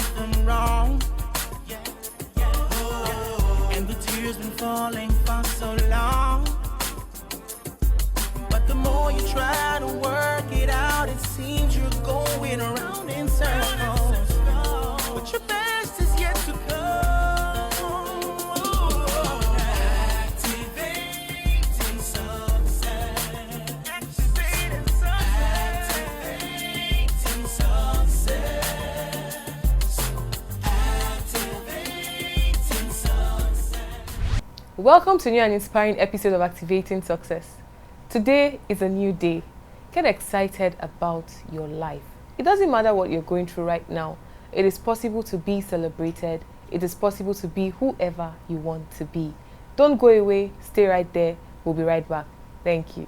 nothing wrong. And the tears been falling for so long. But the more you try to work it out, it seems you're going around in circles. But your best is yet to come. Activating success. Activating success. Activating success. Activating success. Welcome to a new and inspiring episode of Activating Success. Today is a new day. Get excited about your life. It doesn't matter what you're going through right now. It is possible to be celebrated. It is possible to be whoever you want to be. Don't go away. Stay right there. We'll be right back. Thank you.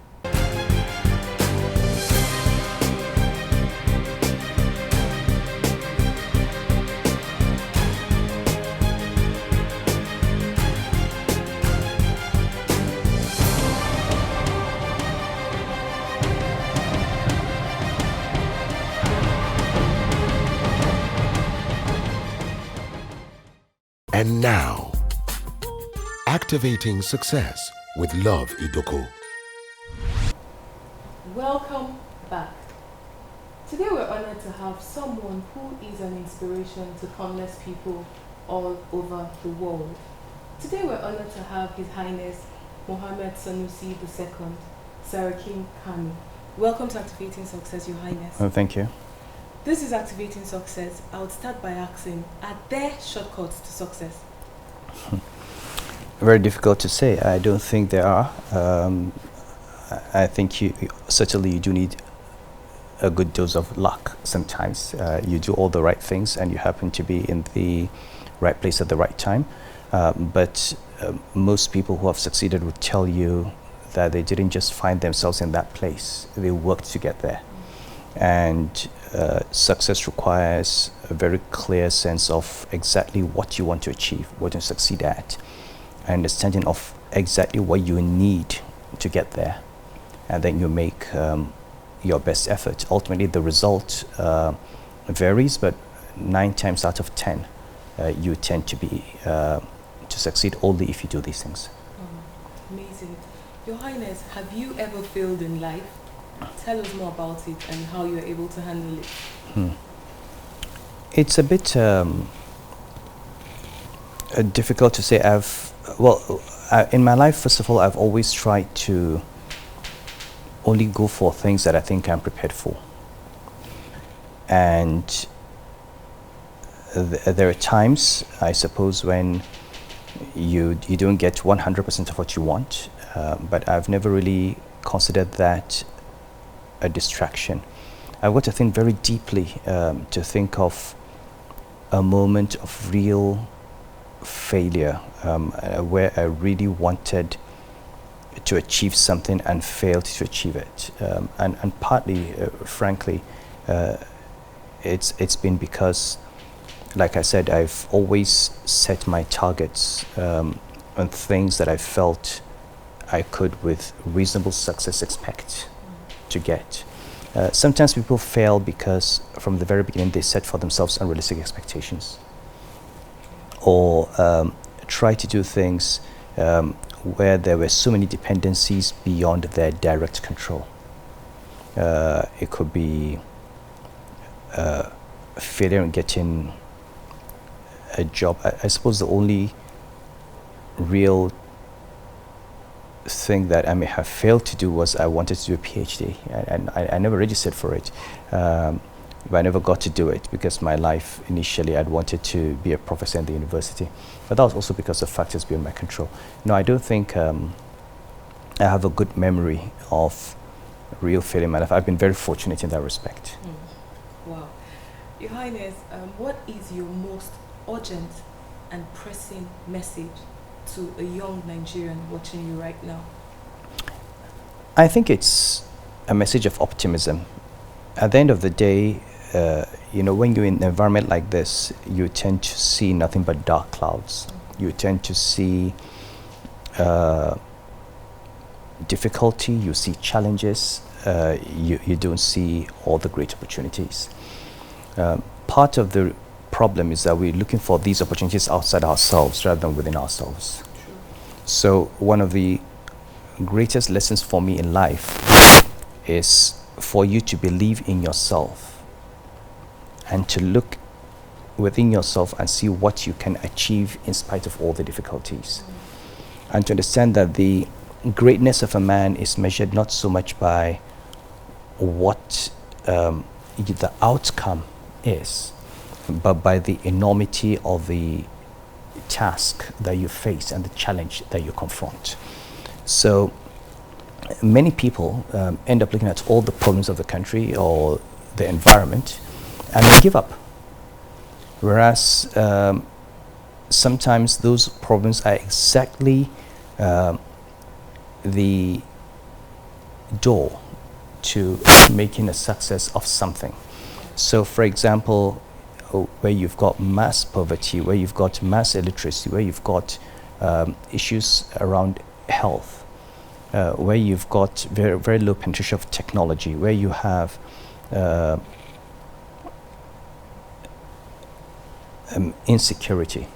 And now, Activating Success with Love Idoko. Welcome back. Today we're honored to have someone who is an inspiration to countless people all over the world. Today we're honored to have His Highness Mohammed Sanusi II, Sarakin Kano. Welcome to Activating Success, Your Highness. Oh, thank you. This is Activating Success. I would start by asking, are there shortcuts to success? Very difficult to say. I don't think there are. I think you certainly you do need a good dose of luck sometimes. You do all the right things and you happen to be in the right place at the right time. But most people who have succeeded would tell you that they didn't just find themselves in that place. They worked to get there. And success requires a very clear sense of exactly what you want to achieve, what you succeed at, understanding of exactly what you need to get there, and then you make your best effort. Ultimately, the result varies, but 9 times out of 10, you tend to be to succeed only if you do these things. Amazing. Your Highness, have you ever failed in life? Tell us more about it and how you're able to handle it. It's a bit difficult to say. In my life, first of all, I've always tried to only go for things that I think I'm prepared for. And there are times, I suppose, when you don't get 100% of what you want, but I've never really considered that a distraction. I've got to think very deeply to think of a moment of real failure where I really wanted to achieve something and failed to achieve it. And partly, frankly, it's been because, like I said, I've always set my targets on things that I felt I could, with reasonable success, expect to get. Sometimes people fail because from the very beginning they set for themselves unrealistic expectations, or try to do things where there were so many dependencies beyond their direct control. It could be failure in getting a job. I suppose the only real thing that I may have failed to do was I wanted to do a PhD, and I never registered for it, but I never got to do it because my life initially I'd wanted to be a professor in the university, but that was also because of factors beyond my control. No, I don't think I have a good memory of real failure in my life. I've been very fortunate in that respect. Wow. Your Highness, what is your most urgent and pressing message to a young Nigerian watching you right now? I think it's a message of optimism. At the end of the day, when you're in an environment like this, you tend to see nothing but dark clouds. You tend to see difficulty, you see challenges, you don't see all the great opportunities. Part of the problem is that we're looking for these opportunities outside ourselves rather than within ourselves. So one of the greatest lessons for me in life is for you to believe in yourself and to look within yourself and see what you can achieve in spite of all the difficulties. And to understand that the greatness of a man is measured not so much by what the outcome is, but by the enormity of the task that you face and the challenge that you confront. So many people end up looking at all the problems of the country or the environment and they give up. Whereas sometimes those problems are exactly the door to making a success of something. So for example, where you've got mass poverty, where you've got mass illiteracy, where you've got issues around health, where you've got very, very low penetration of technology, where you have insecurity.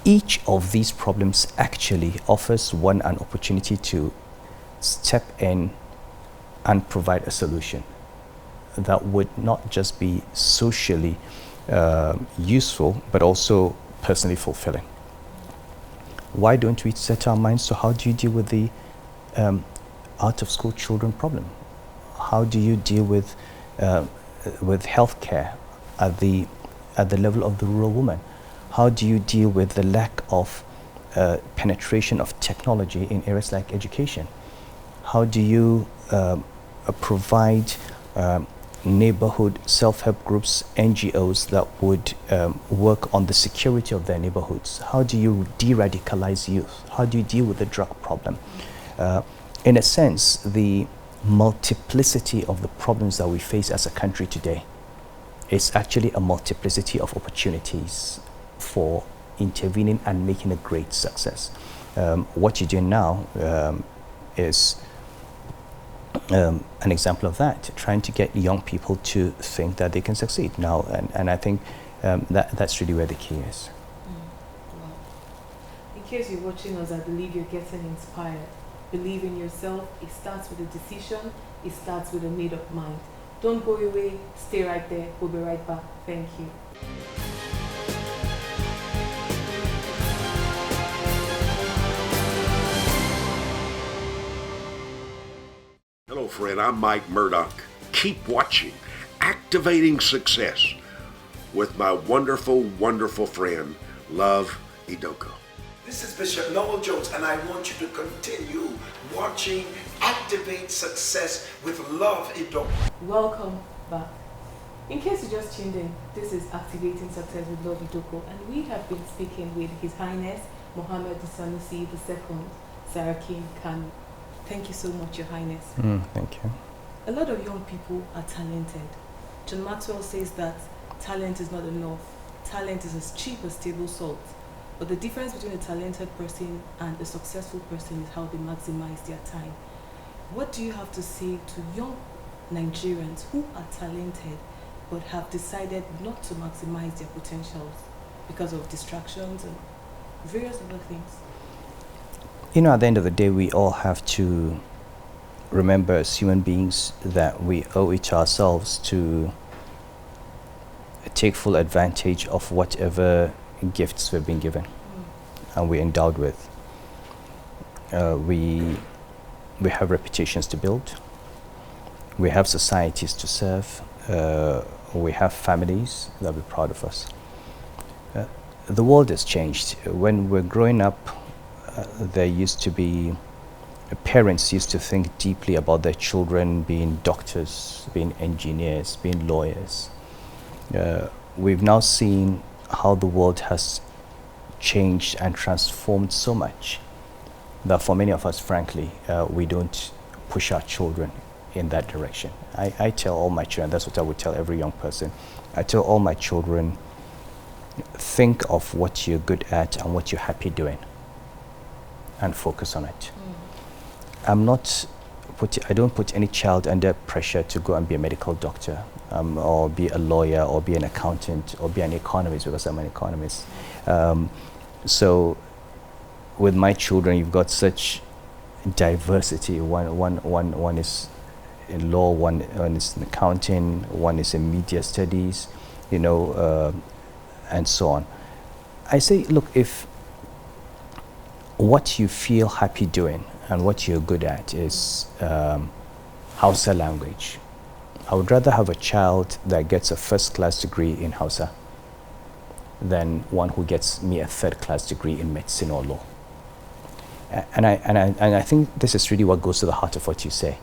Each of these problems actually offers one an opportunity to step in and provide a solution that would not just be socially useful, but also personally fulfilling. Why don't we set our minds to how do you deal with the out-of-school children problem? How do you deal with healthcare at the level of the rural woman? How do you deal with the lack of penetration of technology in areas like education? How do you provide neighborhood self-help groups, NGOs that would work on the security of their neighborhoods? How do you de-radicalize youth? How do you deal with the drug problem? In a sense, the multiplicity of the problems that we face as a country today is actually a multiplicity of opportunities for intervening and making a great success. What you're doing now is an example of that, trying to get young people to think that they can succeed now, and I think that's really where the key is. Wow. In case you're watching us, I believe you're getting inspired. Believe in yourself. It starts with a decision. It starts with a made-up mind. Don't go away. Stay right there. We'll be right back. Thank you. Hello, friend. I'm Mike Murdoch. Keep watching Activating Success with my wonderful, wonderful friend, Love Idoko. This is Bishop Noel Jones, and I want you to continue watching Activate Success with Love Idoko. Welcome back. In case you just tuned in, this is Activating Success with Love Idoko, and we have been speaking with His Highness Mohammed Sanusi II, Sarakin Kano. Thank you so much, Your Highness. Thank you. A lot of young people are talented. John Maxwell says that talent is not enough. Talent is as cheap as table salt. But the difference between a talented person and a successful person is how they maximize their time. What do you have to say to young Nigerians who are talented but have decided not to maximize their potentials because of distractions and various other things? You know, at the end of the day, we all have to remember as human beings that we owe it to ourselves to take full advantage of whatever gifts we've been given and we're endowed with. We have reputations to build. We have societies to serve. We have families that will be proud of us. The world has changed. When we're growing up, there used to be parents used to think deeply about their children being doctors, being engineers, being lawyers. We've now seen how the world has changed and transformed so much that for many of us, frankly, we don't push our children in that direction. I tell all my children, that's what I would tell every young person. I tell all my children, think of what you're good at and what you're happy doing and focus on it. I don't put any child under pressure to go and be a medical doctor. or be a lawyer, or be an accountant, or be an economist, because I'm an economist. So with my children, you've got such diversity. One is in law, one is in accounting, one is in media studies, and so on. I say, look, if what you feel happy doing and what you're good at is Hausa language, I would rather have a child that gets a first-class degree in Hausa than one who gets me a third-class degree in medicine or law. And I think this is really what goes to the heart of what you say.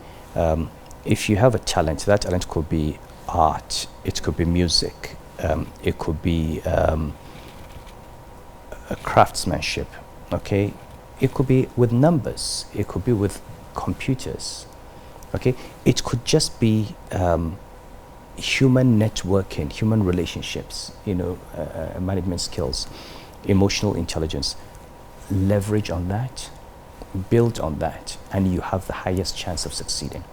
If you have a talent, that talent could be art, it could be music, it could be a craftsmanship, okay? It could be with numbers, it could be with computers, okay? It could just be human networking, human relationships, management skills, emotional intelligence. Leverage on that, build on that, and you have the highest chance of succeeding.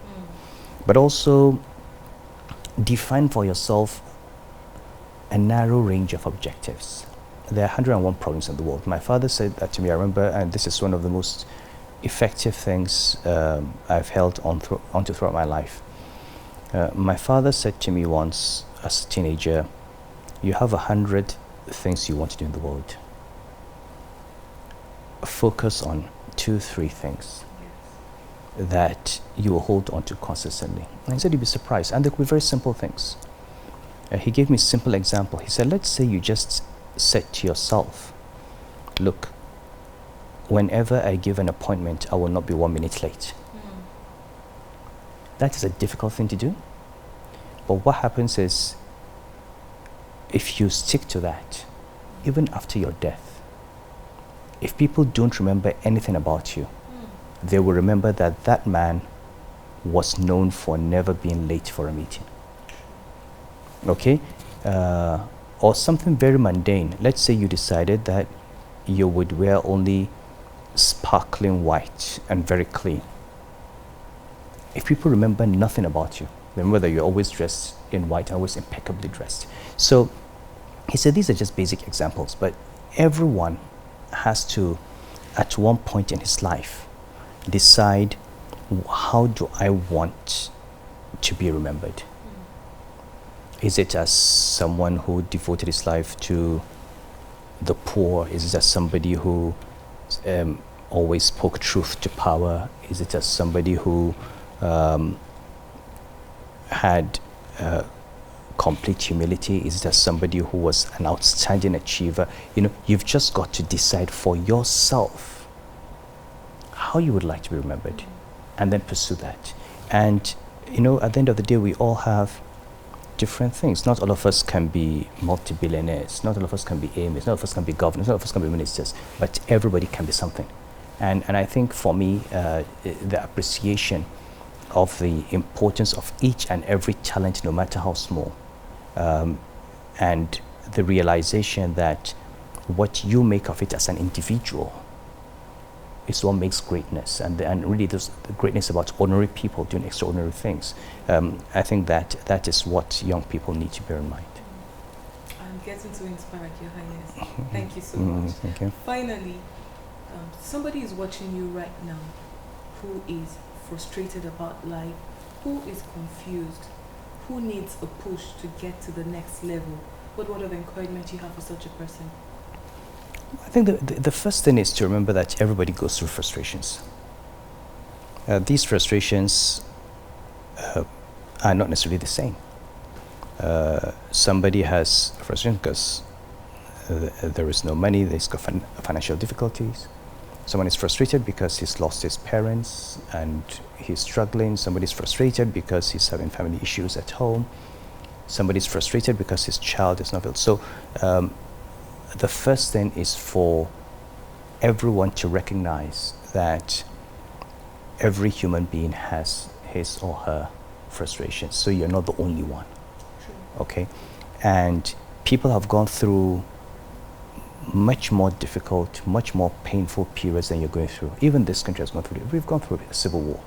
But also define for yourself a narrow range of objectives. There are 101 problems in the world. My father said that to me, I remember, and this is one of the most effective things I've held onto throughout my life. My father said to me once, as a teenager, you have 100 things you want to do in the world. Focus on 2-3 things that you will hold on to consistently. And he said you'd be surprised, and they could be very simple things. He gave me a simple example. He said, let's say you just said to yourself, look, whenever I give an appointment, I will not be 1 minute late. That is a difficult thing to do. But what happens is, if you stick to that, even after your death, if people don't remember anything about you, they will remember that that man was known for never being late for a meeting. Okay? Or something very mundane. Let's say you decided that you would wear only sparkling white and very clean. If people remember nothing about you, remember that you're always dressed in white and always impeccably dressed. So he said these are just basic examples, but everyone has to, at one point in his life, decide, how do I want to be remembered? Is it as someone who devoted his life to the poor? Is it as somebody who always spoke truth to power? Is it as somebody who had complete humility? Is it as somebody who was an outstanding achiever? You've just got to decide for yourself how you would like to be remembered, and then pursue that. And at the end of the day, we all have different things. Not all of us can be multi-billionaires, not all of us can be Emirs, not all of us can be governors, not all of us can be ministers, but everybody can be something. And I think for me, the appreciation of the importance of each and every talent, no matter how small, and the realization that what you make of it as an individual is what makes greatness, and really there's the greatness about ordinary people doing extraordinary things. I think that is what young people need to bear in mind. I'm getting so inspired, Your Highness. Thank you so much. Thank you. Finally, somebody is watching you right now who is frustrated about life, who is confused, who needs a push to get to the next level. What word of encouragement you have for such a person? I think the first thing is to remember that everybody goes through frustrations. These frustrations are not necessarily the same. Somebody has frustration because there is no money, there's got financial difficulties. Someone is frustrated because he's lost his parents and he's struggling. Somebody's frustrated because he's having family issues at home. Somebody's frustrated because his child is not ill. So the first thing is for everyone to recognize that every human being has his or her frustrations. So you're not the only one. Okay? And people have gone through much more difficult, much more painful periods than you're going through. Even this country has gone through it. We've gone through a civil war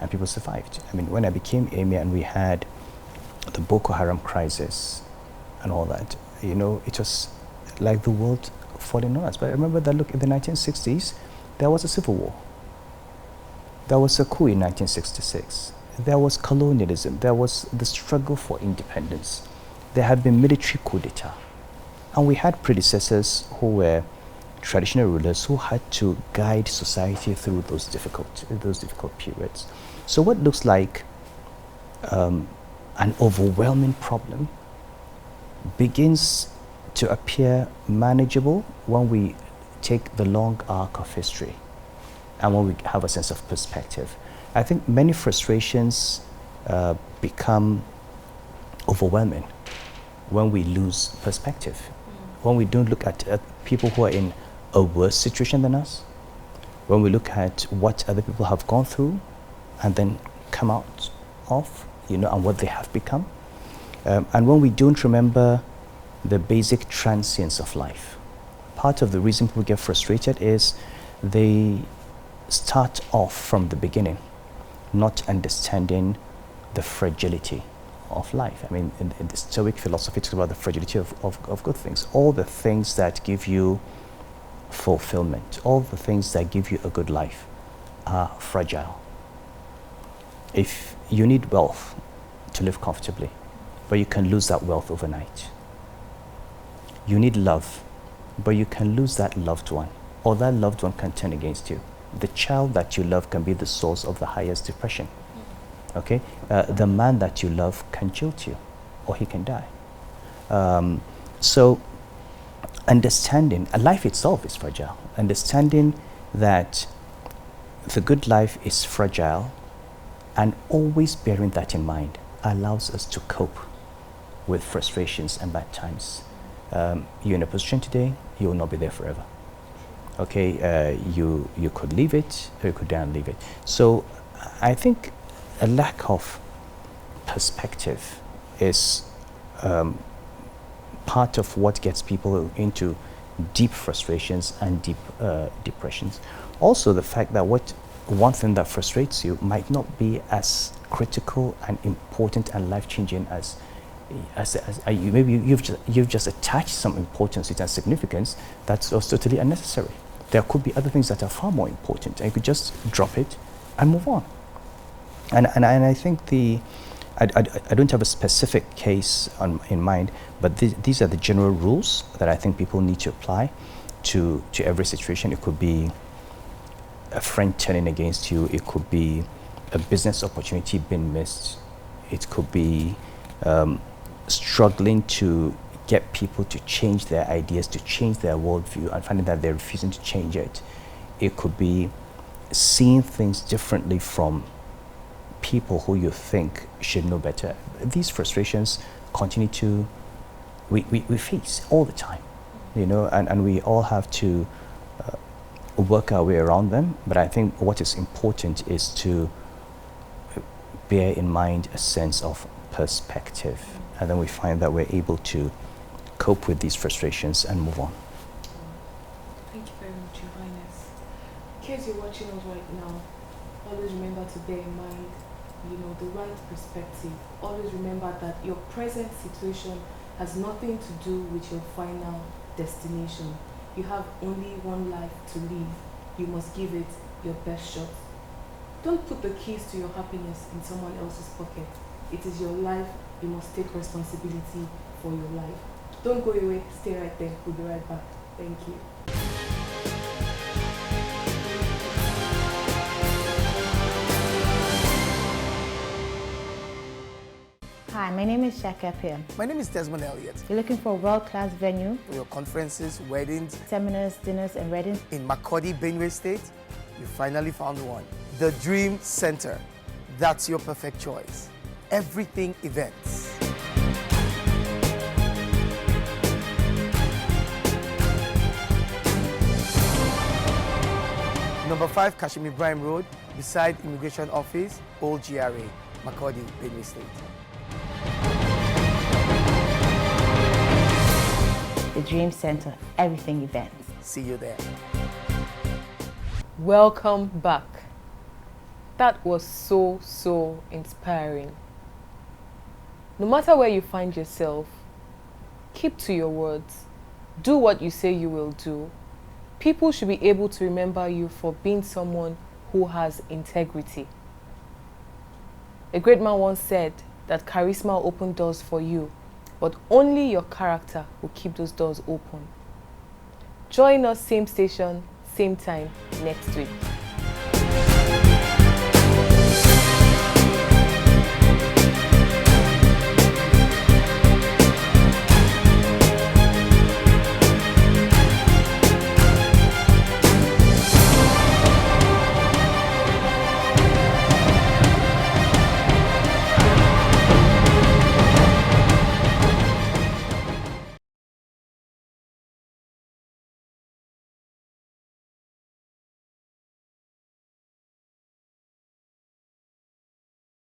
and people survived. I mean, when I became Emir and we had the Boko Haram crisis and all that, you know, it was like the world falling on us. But I remember that, look, in the 1960s, there was a civil war. There was a coup in 1966. There was colonialism. There was the struggle for independence. There had been military coup d'etat. And we had predecessors who were traditional rulers who had to guide society through those difficult periods. So what looks like an overwhelming problem begins to appear manageable when we take the long arc of history and when we have a sense of perspective. I think many frustrations become overwhelming when we lose perspective, when we don't look at people who are in a worse situation than us, when we look at what other people have gone through and then come out of, you know, and what they have become. And when we don't remember the basic transience of life. Part of the reason people get frustrated is they start off from the beginning not understanding the fragility of life. I mean, in the Stoic philosophy, it's about the fragility of good things. All the things that give you fulfillment, all the things that give you a good life are fragile. If you need wealth to live comfortably, but you can lose that wealth overnight. You need love, but you can lose that loved one, or that loved one can turn against you. The child that you love can be the source of the highest depression. Okay, the man that you love can jilt you, or he can die. So, understanding life itself is fragile. Understanding that the good life is fragile, and always bearing that in mind allows us to cope with frustrations and bad times. You're in a position today, you will not be there forever. Okay, you could leave it, or you could die and leave it. So, I think a lack of perspective is part of what gets people into deep frustrations and deep depressions. Also, the fact that one thing that frustrates you might not be as critical and important and life-changing as maybe you've just attached some importance to it and significance that's totally unnecessary. There could be other things that are far more important, and you could just drop it and move on. And I think I don't have a specific case in mind, but these are the general rules that I think people need to apply to every situation. It could be a friend turning against you. It could be a business opportunity being missed. It could be struggling to get people to change their ideas, to change their worldview, and finding that they're refusing to change it. It could be seeing things differently from people who you think should know better. These frustrations continue to, we face all the time, you know, and we all have to work our way around them. But I think what is important is to bear in mind a sense of perspective, and then we find that we're able to cope with these frustrations and move on. Thank you very much, Your Highness. In case you're watching us right now, always remember to bear in mind, you know, the right perspective. Always remember that your present situation has nothing to do with your final destination. You have only one life to live. You must give it your best shot. Don't put the keys to your happiness in someone else's pocket. It is your life. You must take responsibility for your life. Don't go away. Stay right there. We'll be right back. Thank you. Hi, my name is Shaka Pia. My name is Desmond Elliott. You're looking for a world-class venue For your conferences, weddings seminars, dinners, and weddings. in Makurdi, Benue State, you finally found one. The Dream Center. That's your perfect choice. Everything events. Number 5 Kashmir Ibrahim Road, beside Immigration Office, Old GRA, Makurdi, Benue State. The Dream Center, everything events. See you there. Welcome back. That was so inspiring. No matter where you find yourself, keep to your words. Do what you say you will do. People should be able to remember you for being someone who has integrity. A great man once said that charisma will open doors for you, but only your character will keep those doors open. Join us same station, same time next week.